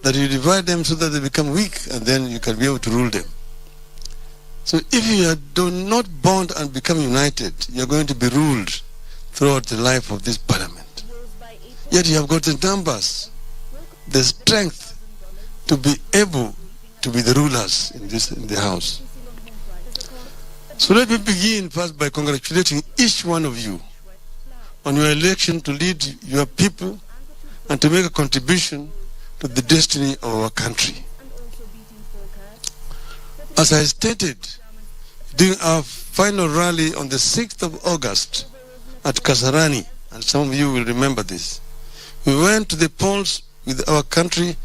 that you divide them so that they become weak, and then you can be able to rule them. So if you do not bond and become united, you're going to be ruled throughout the life of this parliament. Yet you have got the numbers, the strength to be able to be the rulers in the house. So let me begin first by congratulating each one of you on your election to lead your people and to make a contribution to the destiny of our country. As I stated during our final rally on the 6th of August at Kasarani, and some of you will remember this, we went to the polls with our country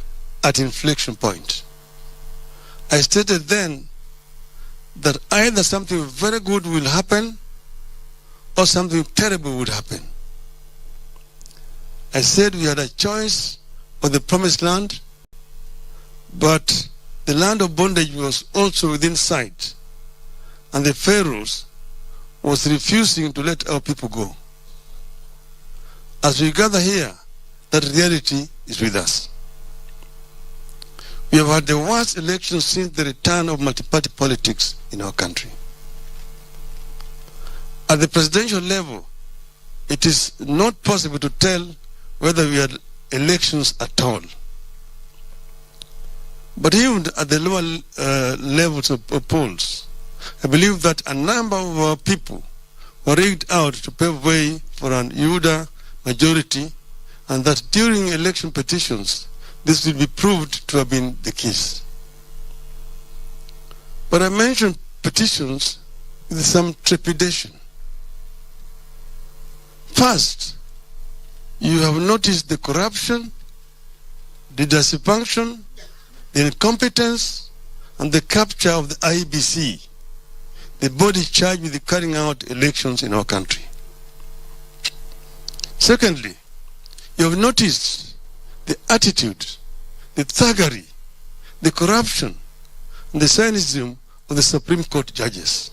at inflection point. I stated then that either something very good will happen or something terrible would happen. I said we had a choice of the promised land, but the land of bondage was also within sight, and the Pharaohs was refusing to let our people go. As we gather here, that reality is with us. We have had the worst election since the return of multi-party politics in our country. At the presidential level, it is not possible to tell whether we had elections at all. But even at the lower levels of polls, I believe that a number of our people were rigged out to pave way for an UDA majority, and that during election petitions, this will be proved to have been the case. But I mentioned petitions with some trepidation. First, you have noticed the corruption, the dysfunction, the incompetence, and the capture of the IEBC, the body charged with carrying out elections in our country. Secondly, you have noticed the attitude, the thuggery, the corruption, and the cynicism of the Supreme Court judges.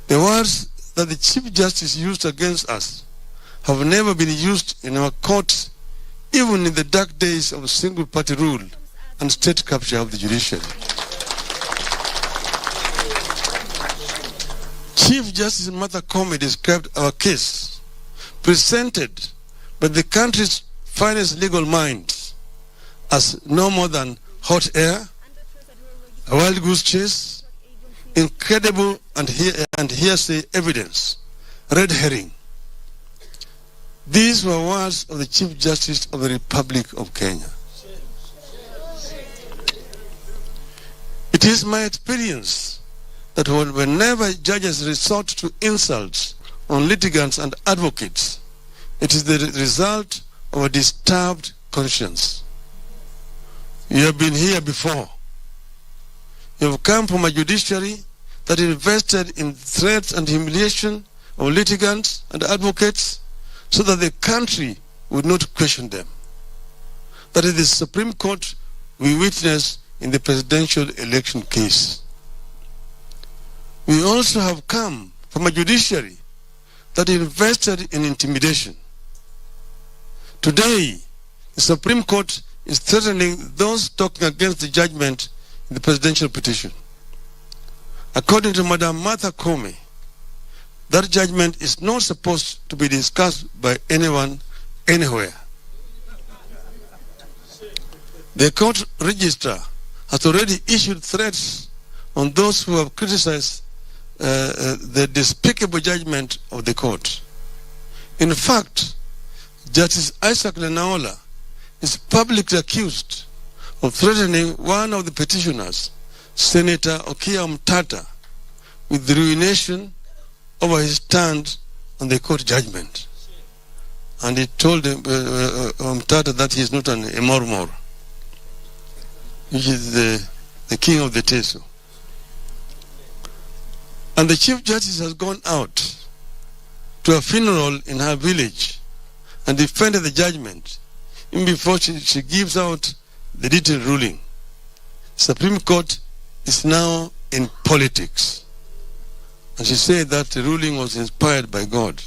The words that the Chief Justice used against us have never been used in our courts, even in the dark days of single-party rule and state capture of the judiciary. Chief Justice Martha Koome described our case, presented by the country's finest legal minds, as no more than hot air, a wild goose chase, incredible and hearsay evidence, red herring. These were words of the Chief Justice of the Republic of Kenya. It is my experience that whenever judges resort to insults on litigants and advocates, it is the result of a disturbed conscience. You have been here before. You have come from a judiciary that invested in threats and humiliation of litigants and advocates so that the country would not question them. That is the Supreme Court we witnessed in the presidential election case. We also have come from a judiciary that invested in intimidation. Today, the Supreme Court is threatening those talking against the judgment in the presidential petition. According to Madam Martha Koome, that judgment is not supposed to be discussed by anyone, anywhere. The court registrar has already issued threats on those who have criticized the despicable judgment of the court. In fact, Justice Isaac Lenaola is publicly accused of threatening one of the petitioners, Senator Okia Omtata, with the ruination over his stand on the court judgment. And he told Omtata that he is not an Emormor, which is the king of the Teso. And the Chief Justice has gone out to a funeral in her village and defended the judgment even before she gives out the detailed ruling. Supreme Court is now in politics. And she said that the ruling was inspired by God.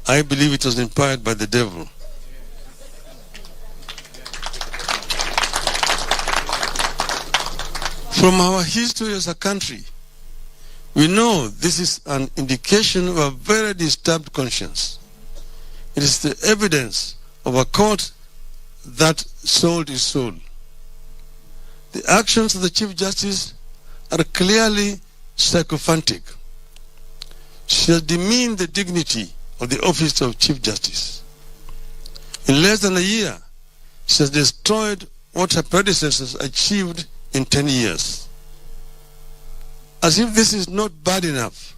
I believe it was inspired by the devil. From our history as a country, we know this is an indication of a very disturbed conscience. It is the evidence of a court that sold its soul. The actions of the Chief Justice are clearly sycophantic. She has demeaned the dignity of the office of Chief Justice. In less than a year, she has destroyed what her predecessors achieved in 10 years. As if this is not bad enough,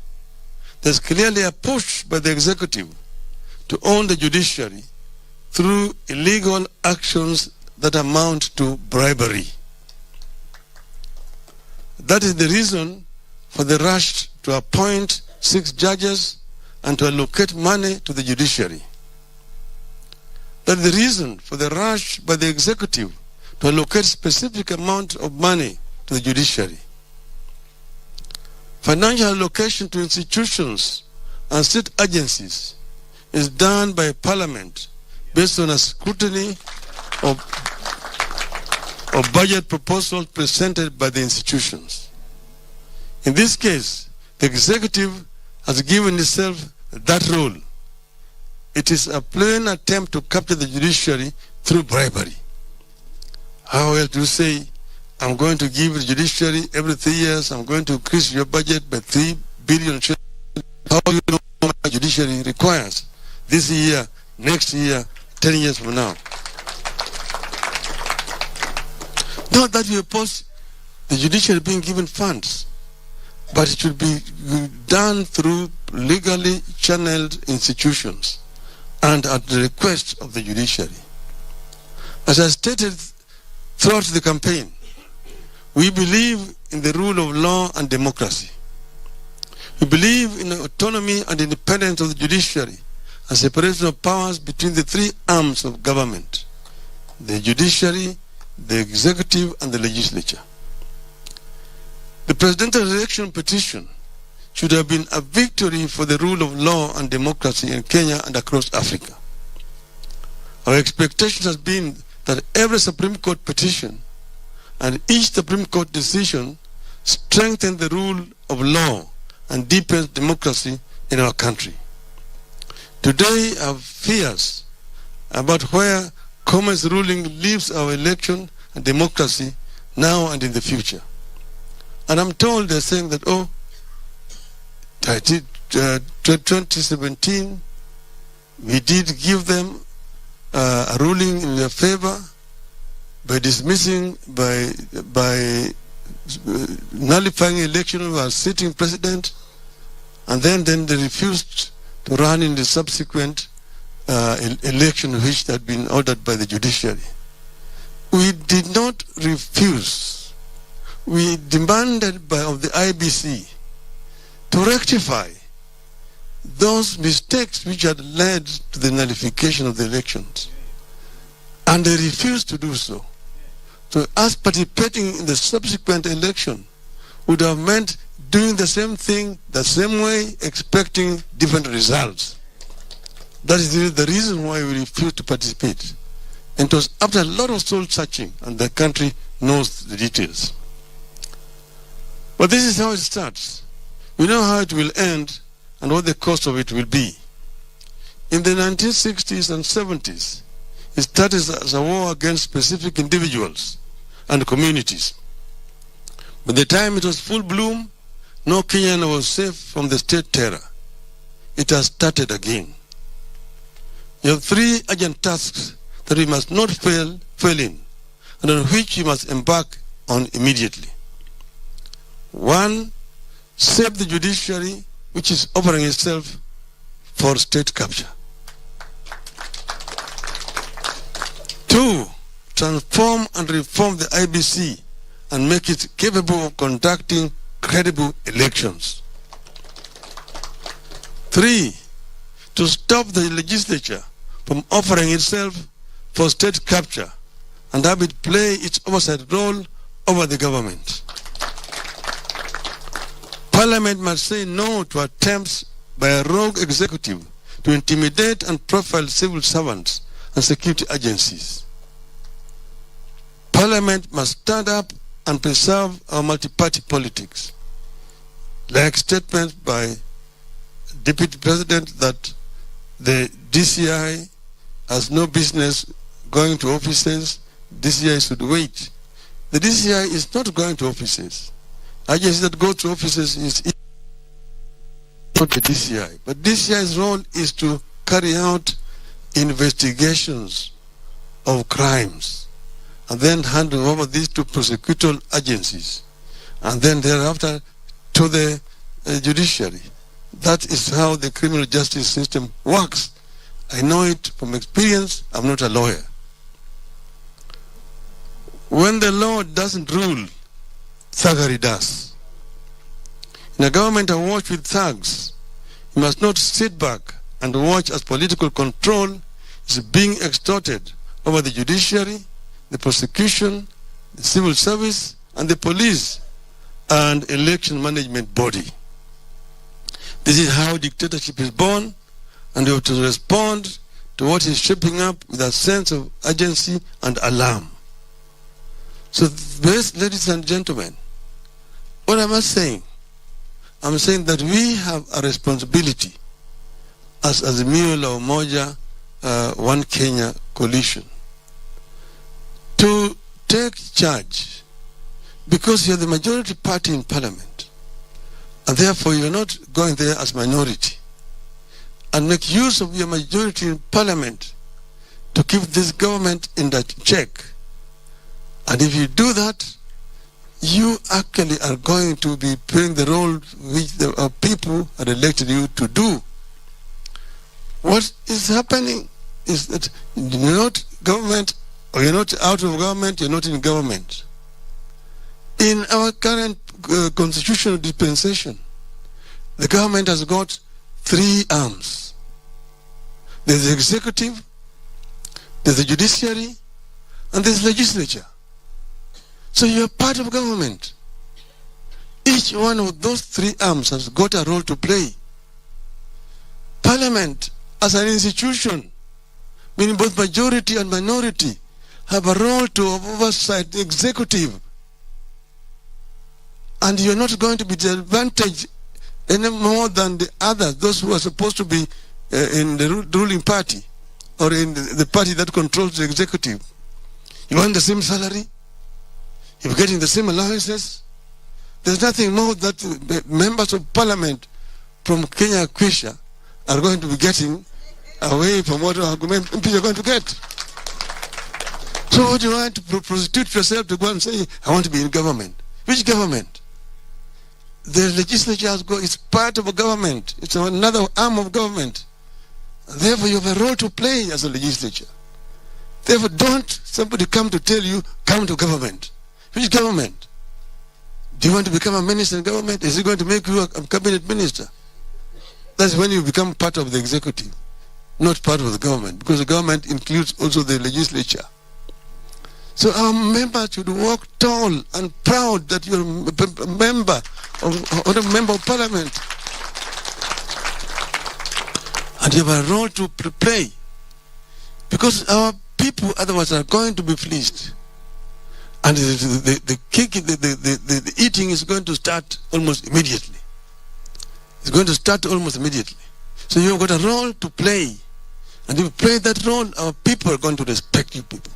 there's clearly a push by the executive to own the judiciary through illegal actions that amount to bribery. That is the reason for the rush to appoint 6 judges and to allocate money to the judiciary. That is the reason for the rush by the executive to allocate specific amount of money to the judiciary. Financial allocation to institutions and state agencies is done by Parliament based on a scrutiny of budget proposals presented by the institutions. In this case, the executive has given itself that role. It is a plain attempt to capture the judiciary through bribery. How else do you say, I'm going to give the judiciary every 3 years, I'm going to increase your budget by 3 billion shillings. How do you know what the judiciary requires this year, next year, 10 years from now? Not that we oppose the judiciary being given funds, but it should be done through legally channeled institutions and at the request of the judiciary. As I stated throughout the campaign, we believe in the rule of law and democracy. We believe in the autonomy and independence of the judiciary and separation of powers between the 3 arms of government: the judiciary, the executive, and the legislature. The presidential election petition should have been a victory for the rule of law and democracy in Kenya and across Africa. Our expectation has been that every Supreme Court petition and each Supreme Court decision strengthen the rule of law and deepen democracy in our country. Today, I have fears about where Commerce ruling leaves our election and democracy now and in the future. And I'm told they're saying that, 2017, we did give them a ruling in their favor by dismissing, by nullifying election of our sitting president, and then they refused to run in the subsequent election which had been ordered by the judiciary. We did not refuse. We demanded of the IBC to rectify those mistakes which had led to the nullification of the elections. And they refused to do so. So us participating in the subsequent election would have meant doing the same thing, the same way, expecting different results. That is the reason why we refused to participate. And it was after a lot of soul searching, and the country knows the details. But this is how it starts. We know how it will end and what the cost of it will be. In the 1960s and 70s, it started as a war against specific individuals and communities. By the time it was full bloom, no Kenyan was safe from the state terror. It has started again. You have 3 urgent tasks that we must not fail in, and on which we must embark on immediately. 1, save the judiciary, which is offering itself for state capture. 2, transform and reform the IBC and make it capable of conducting credible elections. 3, to stop the legislature from offering itself for state capture and have it play its oversight role over the government. Parliament must say no to attempts by a rogue executive to intimidate and profile civil servants and security agencies. Parliament must stand up and preserve our multi-party politics. Like statements by Deputy President that the DCI has no business going to offices, DCI should wait. The DCI is not going to offices. Agencies that go to offices is not the DCI. But DCI's role is to carry out investigations of crimes and then hand over these to prosecutorial agencies and then thereafter to the judiciary. That is how the criminal justice system works. I know it from experience. I'm not a lawyer. When the law doesn't rule, thuggery does. In a government awash with thugs, you must not sit back and watch as political control is being extorted over the judiciary, the prosecution, the civil service, and the police and election management body. This is how dictatorship is born, and we have to respond to what is shaping up with a sense of urgency and alarm. So, ladies and gentlemen, what am I saying? I'm saying that we have a responsibility as Azimio la Umoja One Kenya coalition to take charge, because you're the majority party in parliament, and therefore you're not going there as minority, and make use of your majority in parliament to keep this government in that check. And if you do that, you actually are going to be playing the role which the people had elected you to do. What is happening is that you're not government, or you're not out of government, you're not in government. In our current constitutional dispensation, the government has got three arms. There's the executive, there's the judiciary, and there's legislature. So you're part of government. Each one of those three arms has got a role to play. Parliament, as an institution, meaning both majority and minority, have a role to oversight the executive. And you're not going to be disadvantaged any more than the others, those who are supposed to be in the ruling party or in the party that controls the executive. You want the same salary? You're getting the same allowances. There's nothing more that the members of parliament from Kenya Kwisha are going to be getting away from what our MPs are going to get. So what do you want to prostitute yourself to go and say, I want to be in government? Which government? The legislature is part of a government. It's another arm of government. Therefore, you have a role to play as a legislature. Therefore, don't somebody come to tell you, come to government. Which government? Do you want to become a minister in government? Is it going to make you a cabinet minister? That's when you become part of the executive, not part of the government, because the government includes also the legislature. So our members should walk tall and proud that you're a member of parliament. And you have a role to play, because our people otherwise are going to be fleeced. And the eating is going to start almost immediately. It's going to start almost immediately. So you've got a role to play. And if you play that role, our people are going to respect you people.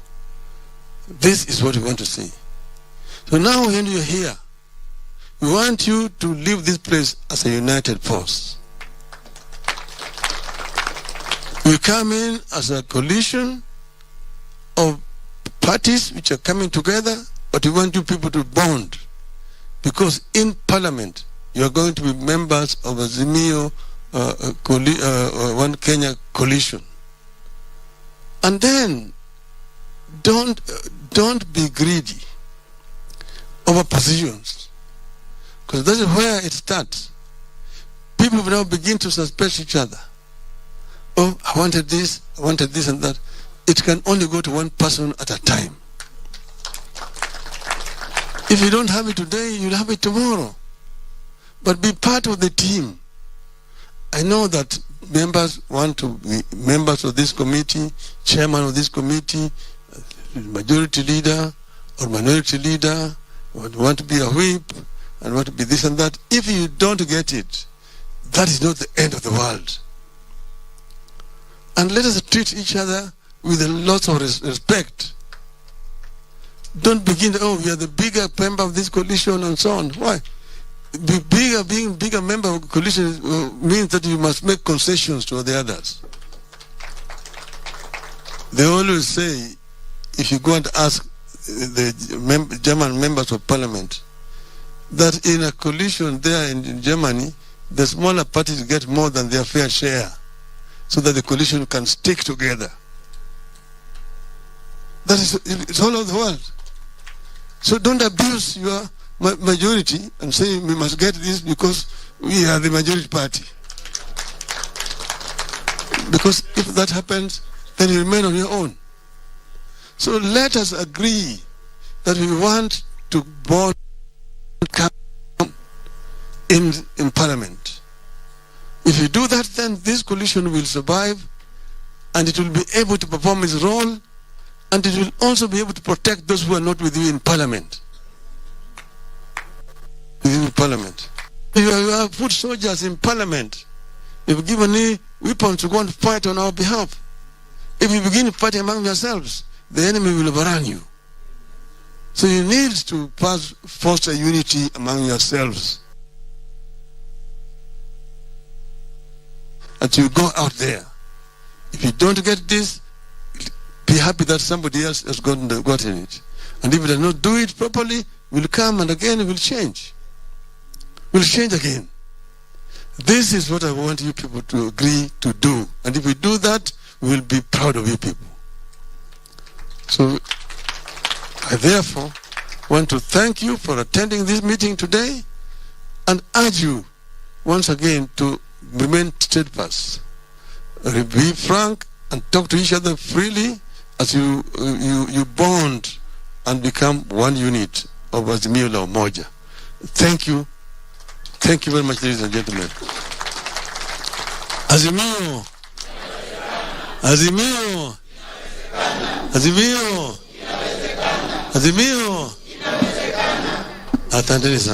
This is what we want to say. So now when you're here, we want you to leave this place as a united force. We come in as a coalition of parties which are coming together, but we want you people to bond, because in parliament you are going to be members of Azimio One Kenya coalition. And then don't be greedy over positions, because that is where it starts. People now begin to suspect each other. Oh, I wanted this and that. It can only go to one person at a time. If you don't have it today, you'll have it tomorrow. But be part of the team. I know that members want to be members of this committee, chairman of this committee, majority leader or minority leader, want to be a whip, and want to be this and that. If you don't get it, that is not the end of the world. And let us treat each other with a lot of respect. Don't begin, we are the bigger member of this coalition and so on. Why? Being bigger member of the coalition means that you must make concessions to the others. They always say, if you go and ask the German members of parliament, that in a coalition there in Germany, the smaller parties get more than their fair share, so that the coalition can stick together. That is, it's all over the world. So don't abuse your majority and say we must get this because we are the majority party. Because if that happens, then you remain on your own. So let us agree that we want to board in parliament. If you do that, then this coalition will survive, and it will be able to perform its role, and it will also be able to protect those who are not with you in parliament. In parliament. If you have put soldiers in parliament, if you give any weapons to go and fight on our behalf, if you begin fighting among yourselves, the enemy will overrun you. So you need to foster unity among yourselves. And you go out there. If you don't get this, be happy that somebody else has gotten it. And if it does not do it properly, we'll come and again it will change. We'll change again. This is what I want you people to agree to do. And if we do that, we'll be proud of you people. So I therefore want to thank you for attending this meeting today and urge you once again to remain steadfast. Be frank and talk to each other freely as you bond and become one unit of Azimio la Umoja. Thank you. Thank you very much, ladies and gentlemen. Azimio. Azimio. Azimio. Azimio. Asanteni sana.